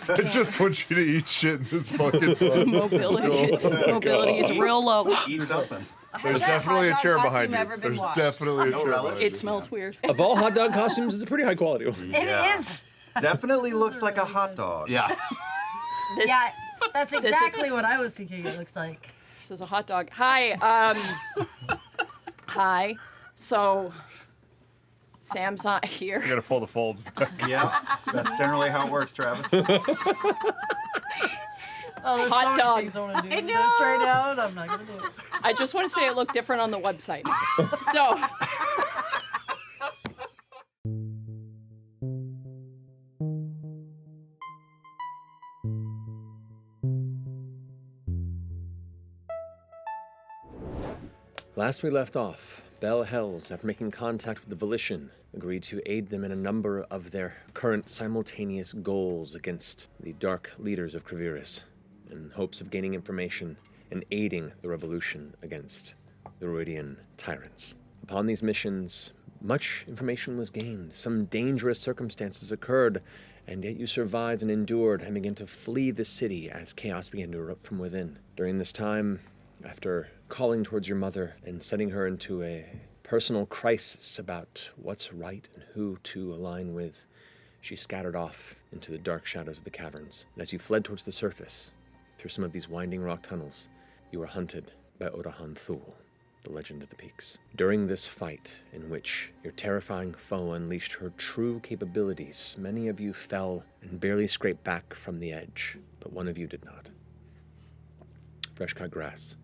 I just want you to eat shit in this fucking club. Mobility is real low. Eat something. There's definitely a chair behind you. There's definitely a chair behind you. It smells weird. Of all hot dog costumes, it's a pretty high quality one. It is. Definitely looks like a hot dog. Yeah. Yeah, that's exactly what I was thinking it looks like. This is a hot dog. Hi. Hi. So, Sam's not here. You gotta pull the folds back. Yeah, that's generally how it works, Travis. Oh, there's Hot so many dog. things I want to do with this right now, and I'm not gonna do it. I just want to say it looked different on the website. So. Last we left off, Bell Hells, after making contact with the Volition, agreed to aid them in a number of their current simultaneous goals against the dark leaders of Kraviris, in hopes of gaining information and aiding the revolution against the Ruidian tyrants. Upon these missions, much information was gained. Some dangerous circumstances occurred, and yet you survived and endured and began to flee the city as chaos began to erupt from within. During this time, after calling towards your mother and setting her into a personal crisis about what's right and who to align with, she scattered off into the dark shadows of the caverns. And as you fled towards the surface, through some of these winding rock tunnels, you were hunted by Odahan Thul, the Legend of the Peaks. During this fight, in which your terrifying foe unleashed her true capabilities, many of you fell and barely scraped back from the edge, but one of you did not. Fresh-cut grass.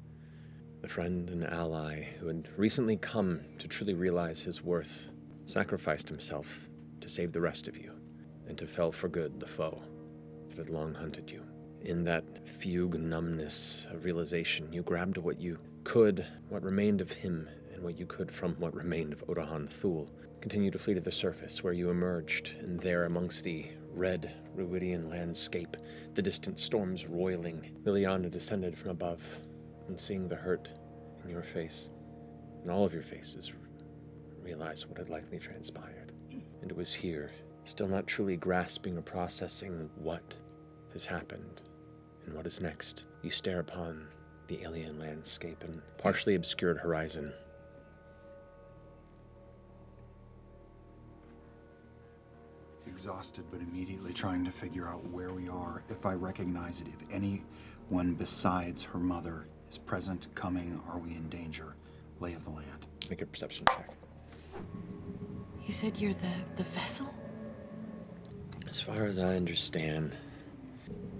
The friend and ally who had recently come to truly realize his worth, sacrificed himself to save the rest of you, and to fell for good the foe that had long hunted you. In that fugue numbness of realization, you grabbed what you could, what remained of him, and what you could from what remained of Odahan Thul. Continue to flee to the surface, where you emerged, and there amongst the red Ruidian landscape, the distant storms roiling, Liliana descended from above, and seeing the hurt in your face, and all of your faces, realized what had likely transpired. And it was here, still not truly grasping or processing what has happened and what is next, you stare upon the alien landscape and partially obscured horizon. Exhausted, but immediately trying to figure out where we are, if I recognize it, if anyone besides her mother is present, coming, are we in danger? Lay of the land. Make a perception check. You said you're the vessel? As far as I understand,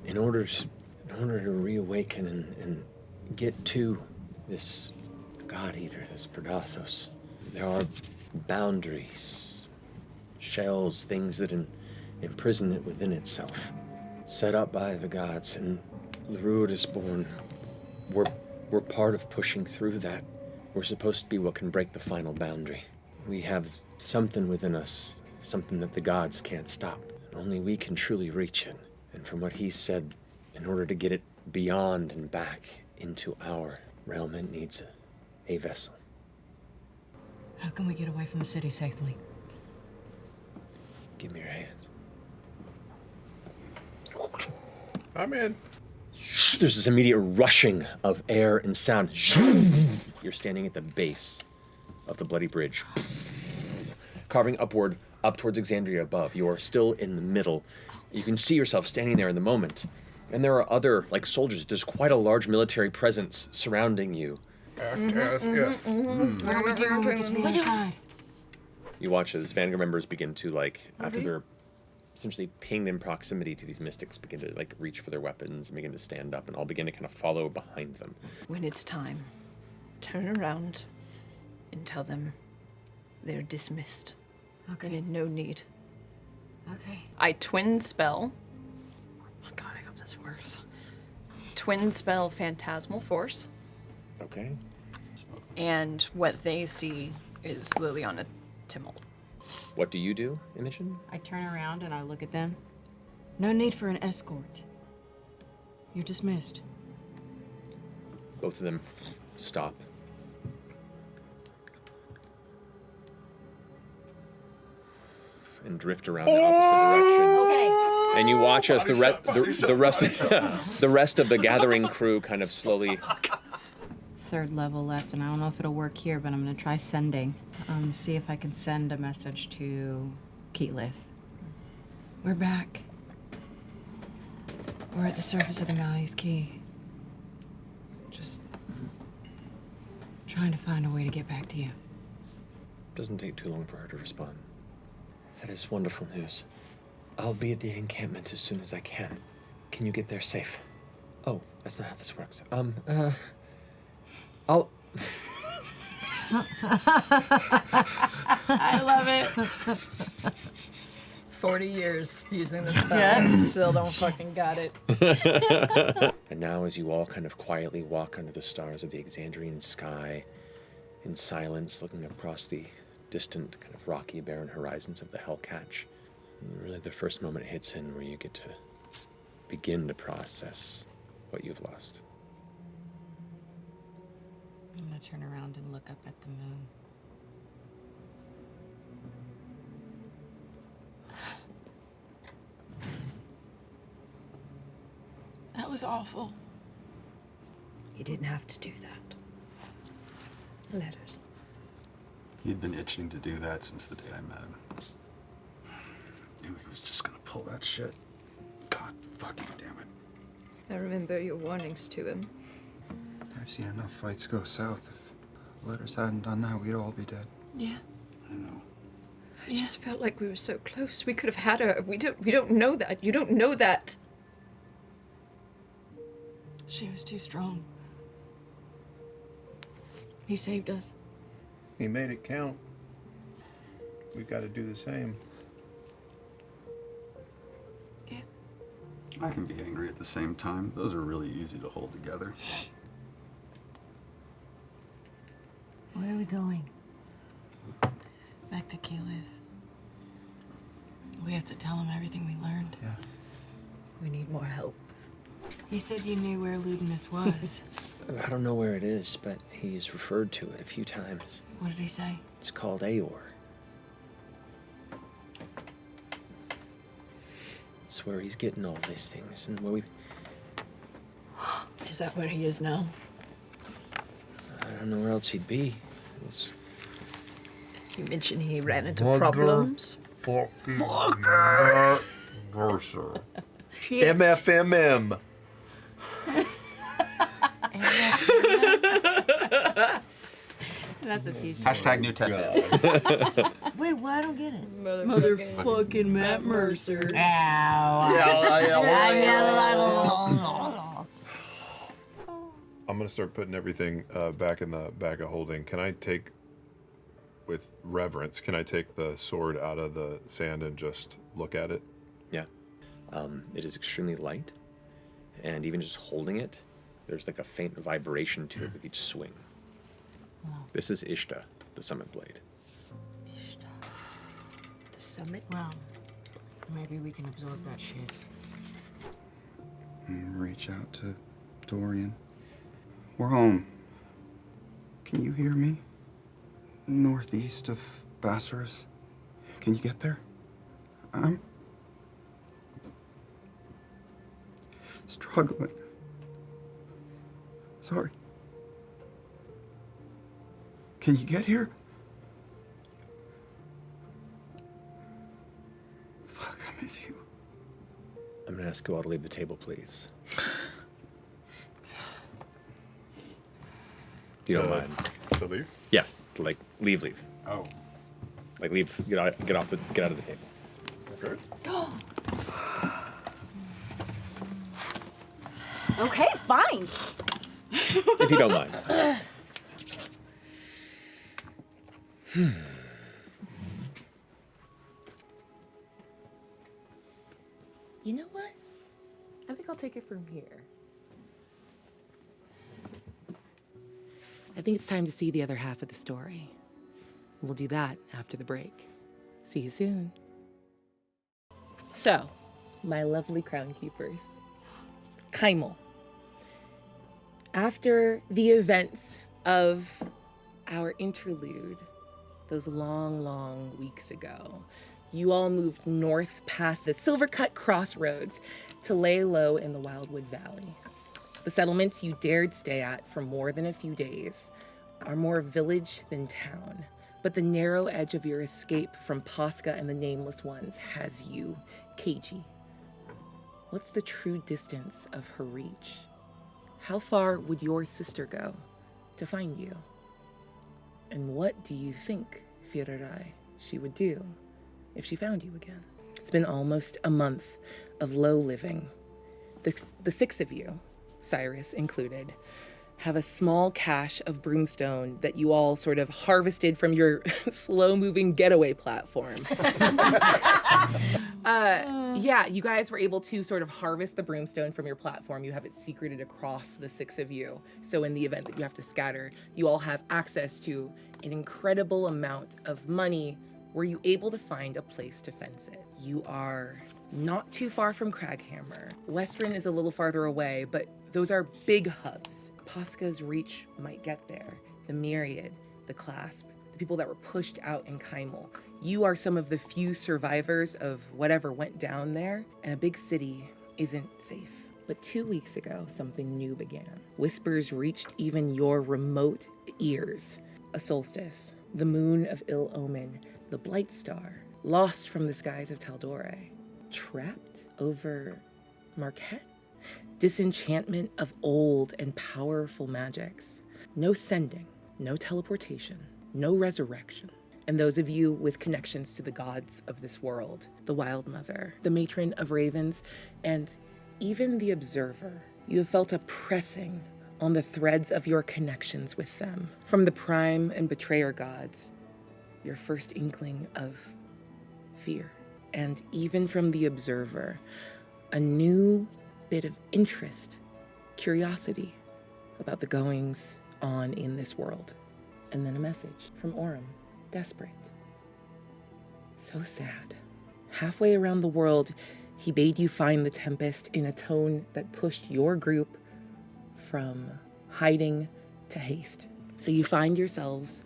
in order to reawaken and get to this God Eater, this Predathos, there are boundaries, shells, things that imprison it within itself, set up by the gods, and the Ruid is born. We're part of pushing through that. We're supposed to be what can break the final boundary. We have something within us, something that the gods can't stop. Only we can truly reach it. And from what he said, in order to get it beyond and back into our realm, it needs a vessel. How can we get away from the city safely? Give me your hands. I'm in. There's this immediate rushing of air and sound. You're standing at the base of the bloody bridge, carving upward, up towards Exandria above. You're still in the middle. You can see yourself standing there in the moment. And there are other, soldiers. There's quite a large military presence surrounding you. What do we do when we get to the inside? You watch as Vanguard members begin to, after they're essentially pinged in proximity to these mystics, begin to, reach for their weapons and begin to stand up, and all begin to kind of follow behind them. When it's time, turn around and tell them they're dismissed. Okay. And in no need. Okay. I twin spell. Oh god, I hope this works. Twin spell Phantasmal Force. Okay. And what they see is Liliana Timmel. What do you do, Imogen? I turn around and I look at them. No need for an escort. You're dismissed. Both of them stop. And drift around the opposite direction. Okay. And you watch as the rest of the gathering crew kind of slowly. Third level left, and I don't know if it'll work here, but I'm gonna try sending. See if I can send a message to Keyleth. We're back. We're at the surface of the Malleus Key. Just trying to find a way to get back to you. Doesn't take too long for her to respond. That is wonderful news. I'll be at the encampment as soon as I can. Can you get there safe? Oh, that's not how this works. I'll... I love it. 40 years using this spell. Still don't fucking got it. And now as you all kind of quietly walk under the stars of the Exandrian sky, in silence, looking across the distant, kind of rocky, barren horizons of the Hellcatch, really the first moment hits in where you get to begin to process what you've lost. I'm gonna turn around and look up at the moon. That was awful. You didn't have to do that. Letters. He'd been itching to do that since the day I met him. Knew he was just gonna pull that shit. God fucking damn it. I remember your warnings to him. I've seen enough fights go south. If letters hadn't done that, we'd all be dead. Yeah. I know. I just felt like we were so close. We could have had her. We don't know that. You don't know that. She was too strong. He saved us. He made it count. We got to do the same. Yeah. I can be angry at the same time. Those are really easy to hold together. Where are we going? Back to Keyleth. We have to tell him everything we learned. Yeah. We need more help. He said you knew where Ludinus was. I don't know where it is, but he's referred to it a few times. What did he say? It's called Aor. It's where he's getting all these things, and where we... Is that where he is now? I don't know where else he'd be. It's... You mentioned he ran into problems. Mercer. MFMM. That's a t-shirt. Hashtag new tattoo. Wait, why I don't get it? Motherfucking Matt Mercer. I'm gonna start putting everything back in the bag of holding. Can I take, with reverence, can I take the sword out of the sand and just look at it? Yeah. It is extremely light, and even just holding it, there's like a faint vibration to it with each swing. This is Ishta, the Summit Blade. The summit? Well, maybe we can absorb that shit. Reach out to Dorian. We're home. Can you hear me? Northeast of Bassaris. Can you get there? I'm struggling. Sorry. Can you get here? Fuck, I miss you. I'm gonna ask you all to leave the table, please. If you don't mind. To leave? Yeah, like leave. Oh. Like leave, get out of the table. Okay. Okay, fine. If you don't mind. You know what? I think I'll take it from here. I think it's time to see the other half of the story. We'll do that after the break. See you soon. So, my lovely crown keepers. Kaimel. After the events of our interlude, those long, long weeks ago, you all moved north past the Silvercut Crossroads to lay low in the Wildwood Valley. The settlements you dared stay at for more than a few days are more village than town, but the narrow edge of your escape from Posca and the Nameless Ones has you cagey. What's the true distance of her reach? How far would your sister go to find you? And what do you think, Firarai, she would do if she found you again? It's been almost a month of low living. The six of you, Cyrus included, have a small cache of broomstone that you all sort of harvested from your slow-moving getaway platform. Yeah, you guys were able to sort of harvest the broomstone from your platform. You have it secreted across the six of you. So in the event that you have to scatter, you all have access to an incredible amount of money. Were you able to find a place to fence it? You are not too far from Craghammer. Western is a little farther away, but those are big hubs. Posca's reach might get there. The Myriad, the Clasp, the people that were pushed out in Kymel. You are some of the few survivors of whatever went down there, and a big city isn't safe. But 2 weeks ago, something new began. Whispers reached even your remote ears. A solstice, the moon of ill omen, the Blight Star, lost from the skies of Taldore, trapped over Marquette. Disenchantment of old and powerful magics. No sending, no teleportation, no resurrection. And those of you with connections to the gods of this world, the Wildmother, the Matron of Ravens, and even the Observer, you have felt a pressing on the threads of your connections with them. From the Prime and Betrayer gods, your first inkling of fear. And even from the Observer, a new bit of interest, curiosity about the goings on in this world. And then a message from Orym, desperate. So sad. Halfway around the world, he bade you find the Tempest in a tone that pushed your group from hiding to haste. So you find yourselves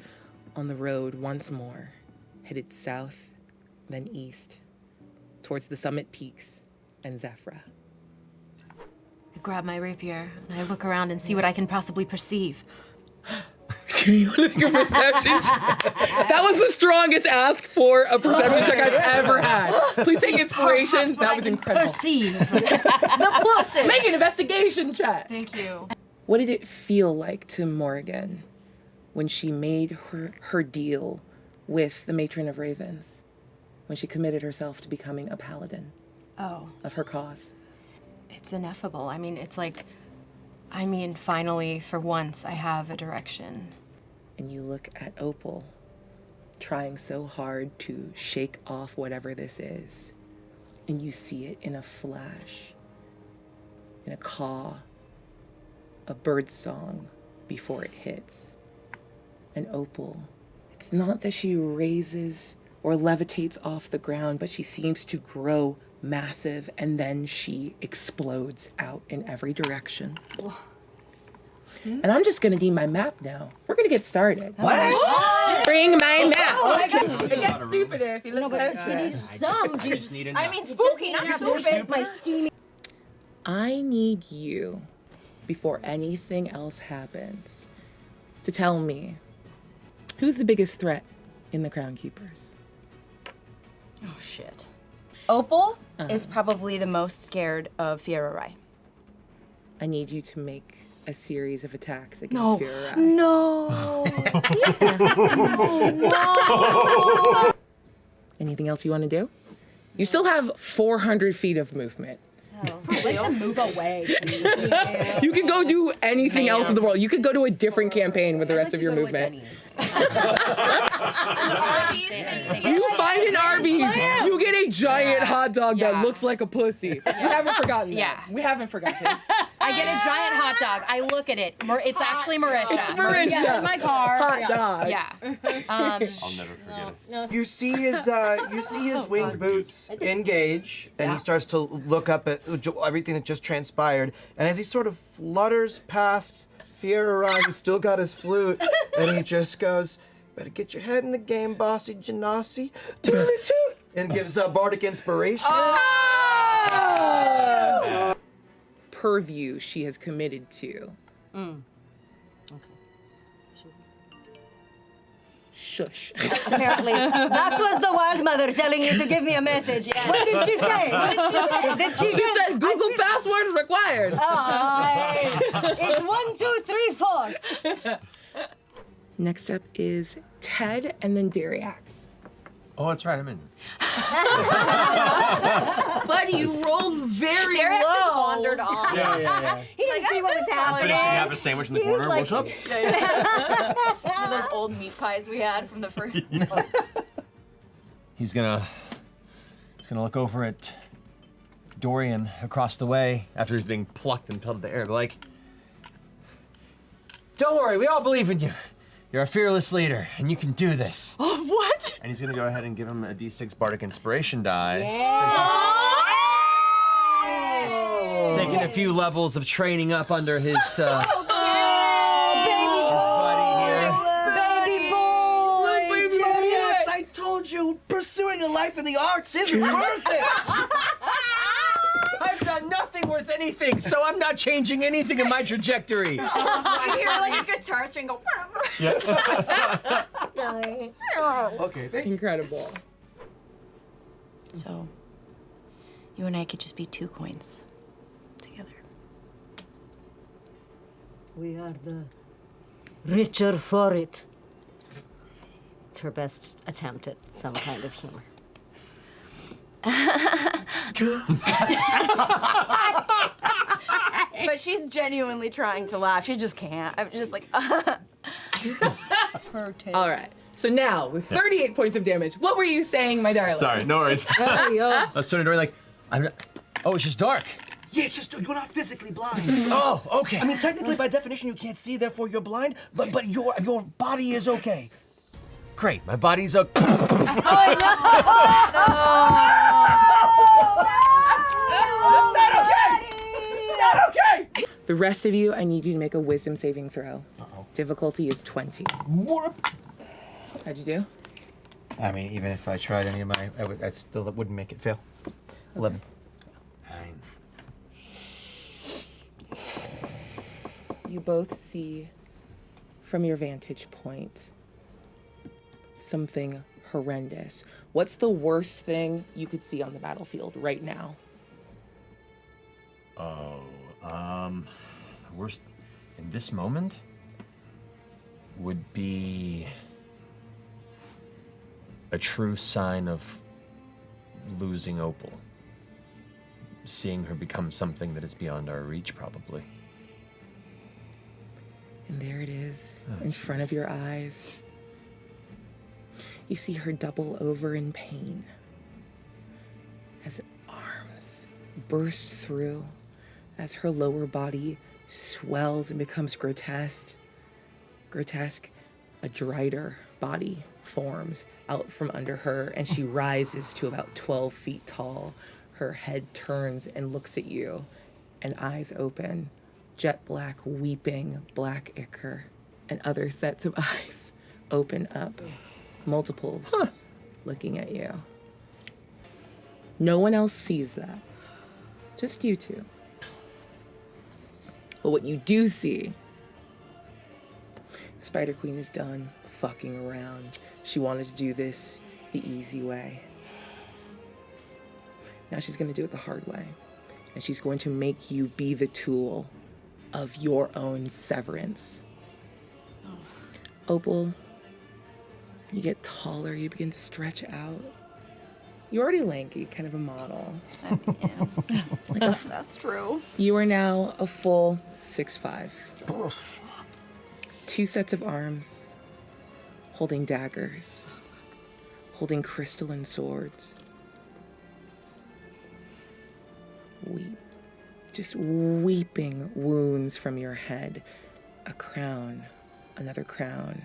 on the road once more, headed south, then east, towards the summit peaks and Zephyra. I grab my rapier and I look around and see what I can possibly perceive. You want to make a perception check? That was the strongest ask for a perception check I've ever had. Please take inspiration. That was incredible. Perceive. The closest. Make an investigation check. Thank you. What did it feel like to Morrigan when she made her deal with the Matron of Ravens? When she committed herself to becoming a paladin of her cause? It's ineffable. I mean, it's like, finally, for once, I have a direction. And you look at Opal, trying so hard to shake off whatever this is, and you see it in a flash, in a caw, a bird's song before it hits. And Opal, it's not that she raises or levitates off the ground, but she seems to grow massive, and then she explodes out in every direction. And I'm just gonna need my map now. We're gonna get started. What? Bring my map. Oh my God. It gets stupider if you look at You need some. I mean, spooky, not stupid. My steamy. I need you, before anything else happens, to tell me who's the biggest threat in the Crown Keepers. Oh, shit. Opal is probably the most scared of Firarai. I need you to make a series of attacks against Firarai. No. No. Anything else you want to do? You still have 400 feet of movement. I'd like to move away. You can go do anything else in the world. You could go to a different campaign with the rest of your movement. You find an Arby's. You get a giant hot dog that looks like a pussy. We haven't forgotten that. We haven't forgotten. I get a giant hot dog. I look at it. It's actually Marisha. It's Marisha. In my car. Hot dog. Yeah. I'll never forget it. You see his winged boots engage, and he starts to look up at everything that just transpired. And as he sort of flutters past Firarai, he's still got his flute, and he just goes, "Better get your head in the game, Bossy Genasi. Toot toot." and gives bardic inspiration. Purview she has committed to. Shush. Apparently, that was the Wildmother telling you to give me a message. What did she say? What did she say? Did she, She said Google password required. It's 1, 2, 3, 4. Next up is Ted and then Dariax. Oh, that's right. I'm in this. But you rolled very Derek low. just wandered off. Yeah. He didn't see what was happening. Finishing half a sandwich in the He was corner. like- What's up? One of those old meat pies we had from the first. He's gonna look over at Dorian across the way after he's being plucked and pelted to the air. Be like, don't worry, we all believe in you. You're a fearless leader, and you can do this. Oh, what? And he's gonna go ahead and give him a D6 Bardic Inspiration die. Since he's taking a few levels of training up under his buddy here. Yes, I told you, pursuing a life in the arts isn't worth it. I've done nothing worth anything, so I'm not changing anything in my trajectory. You hear like a guitar string go. Okay, thank you. Incredible. So, you and I could just be 2 coins together. We are the richer for it. It's her best attempt at some kind of humor. But she's genuinely trying to laugh. She just can't. I'm just like, her tail. All right. So now, with 38 points of damage, what were you saying, my darling? Sorry, no worries. I was sort of Dorian like, oh, it's just dark. Yeah, it's just you're not physically blind. Oh, okay. I mean, technically, by definition, you can't see, therefore you're blind. But your body is okay. Great, my body's okay. The rest of you, I need you to make a wisdom saving throw. Difficulty is 20. How'd you do? I mean, even if I tried any of my, I still wouldn't make it fail. 11. 9. You both see, from your vantage point, something horrendous. What's the worst thing you could see on the battlefield right now? The worst in this moment would be a true sign of losing Opal. Seeing her become something that is beyond our reach, probably. And there it is, in front of your eyes. You see her double over in pain as arms burst through, as her lower body swells and becomes grotesque. A drider body forms out from under her, and she rises to about 12 feet tall. Her head turns and looks at you, and eyes open, jet black, weeping black ichor, and other sets of eyes open up, multiples looking at you. No one else sees that, just you two. But what you do see, Spider Queen is done fucking around. She wanted to do this the easy way. Now she's gonna do it the hard way. And she's going to make you be the tool of your own severance. Opal, you get taller, you begin to stretch out. You're already lanky, kind of a model. That's true. You are now a full 6'5". 2 sets of arms, holding daggers, holding crystalline swords. Just weeping wounds from your head. A crown, another crown.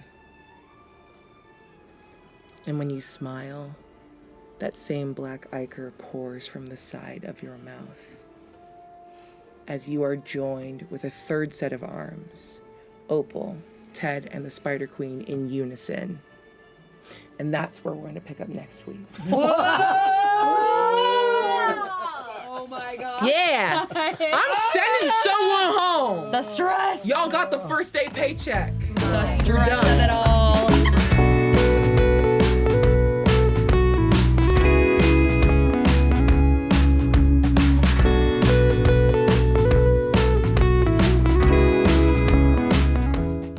And when you smile, that same black ichor pours from the side of your mouth. As you are joined with a third set of arms, Opal, Ted, and the Spider Queen in unison. And that's where we're going to pick up next week. Oh my god. Yeah. I'm sending someone home. The stress. Y'all got the first day paycheck. The stress of it all.